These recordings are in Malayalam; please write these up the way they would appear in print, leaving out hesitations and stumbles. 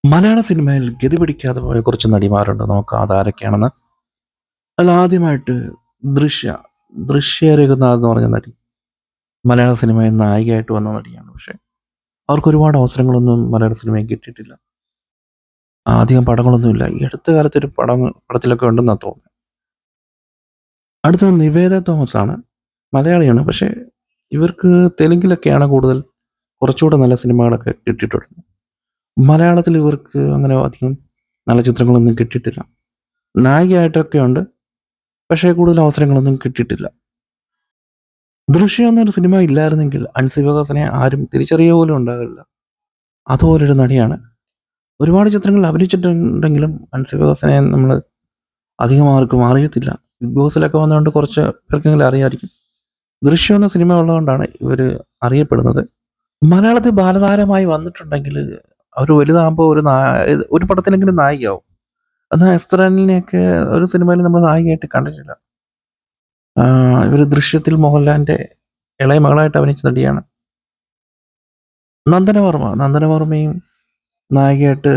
മലയാള സിനിമയിൽ ഗതി പിടിക്കാതെ പോയ കുറച്ച് നടിമാരുണ്ട്. നോക്കാം അതാരൊക്കെയാണെന്ന്. അതിലാദ്യമായിട്ട് ദൃശ്യ. ദൃശ്യ രഘുനാഥ് എന്ന് പറഞ്ഞ നടി. മലയാള സിനിമയിൽ നായികയായിട്ട് വന്ന നടിയാണ്. പക്ഷേ അവർക്ക് ഒരുപാട് അവസരങ്ങളൊന്നും മലയാള സിനിമയിൽ കിട്ടിയിട്ടില്ല. അധികം പടങ്ങളൊന്നുമില്ല. ഈ അടുത്ത കാലത്ത് ഒരു പടത്തിലൊക്കെ ഉണ്ടെന്നാണ് തോന്നുന്നത്. അടുത്തത് നിവേദ തോമസ് ആണ്. മലയാളിയാണ്. പക്ഷേ ഇവർക്ക് തെലുങ്കിലൊക്കെയാണ് കൂടുതൽ കുറച്ചുകൂടെ നല്ല സിനിമകളൊക്കെ കിട്ടിയിട്ടുള്ളത്. മലയാളത്തിൽ ഇവർക്ക് അങ്ങനെ അധികം നല്ല ചിത്രങ്ങളൊന്നും കിട്ടിയിട്ടില്ല. നായികയായിട്ടൊക്കെ ഉണ്ട്. പക്ഷേ കൂടുതൽ അവസരങ്ങളൊന്നും കിട്ടിയിട്ടില്ല. ദൃശ്യം എന്നൊരു സിനിമ ഇല്ലായിരുന്നെങ്കിൽ അൻസിബ ഹസനെ ആരും തിരിച്ചറിയുക പോലും ഉണ്ടാകില്ല. അതുപോലൊരു നടിയാണ്. ഒരുപാട് ചിത്രങ്ങളിൽ അഭിനയിച്ചിട്ടുണ്ടെങ്കിലും അൻസിബ ഹസനെ നമ്മൾ അധികം ആർക്കും അറിയത്തില്ല. ബിഗ് ബോസിലൊക്കെ വന്നുകൊണ്ട് കുറച്ച് പേർക്കെങ്കിലും അറിയാമായിരിക്കും. ദൃശ്യം എന്ന സിനിമ ഉള്ളതുകൊണ്ടാണ് ഇവർ അറിയപ്പെടുന്നത്. മലയാളത്തിൽ ബാലതാരമായി വന്നിട്ടുണ്ടെങ്കിൽ അവർ വലുതാകുമ്പോൾ ഒരു പടത്തിലെങ്കിലും നായികയാവും. എന്നാൽ എസ്തറലിനെയൊക്കെ ഒരു സിനിമയിൽ നമ്മൾ നായികയായിട്ട് കണ്ടിട്ടില്ല. ഇവർ ദൃശ്യത്തിൽ മോഹൻലാലിൻ്റെ ഇളയ മകളായിട്ട് അഭിനയിച്ച നടിയാണ്. നന്ദനവർമ്മയും നായികയായിട്ട്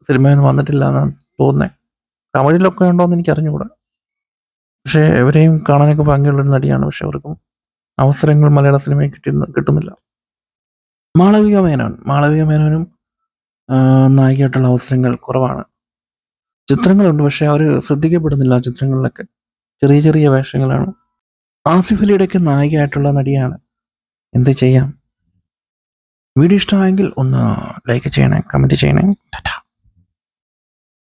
സിനിമയിൽ നിന്ന് വന്നിട്ടില്ല എന്നാണ് തോന്നുന്നത്. തമിഴിലൊക്കെ ഉണ്ടോ എന്ന് എനിക്ക് അറിഞ്ഞുകൂടാ. പക്ഷേ ഇവരെയും കാണാനൊക്കെ ഭംഗിയുള്ളൊരു നടിയാണ്. പക്ഷെ അവർക്കും അവസരങ്ങൾ മലയാള സിനിമയിൽ കിട്ടുന്നില്ല. മാളവിക മേനോനും നായികയായിട്ടുള്ള അവസരങ്ങൾ കുറവാണ്. ചിത്രങ്ങളുണ്ട്, പക്ഷെ അവർ ശ്രദ്ധിക്കപ്പെടുന്നില്ല. ആ ചിത്രങ്ങളിലൊക്കെ ചെറിയ ചെറിയ വേഷങ്ങളാണ്. ആസിഫ് അലിയുടെയൊക്കെ നായികയായിട്ടുള്ള നടിയാണ്. എന്ത് ചെയ്യാം. വീഡിയോ ഇഷ്ടമായെങ്കിൽ ഒന്ന് ലൈക്ക് ചെയ്യണേ, കമൻറ്റ് ചെയ്യണേ. ടാറ്റാ.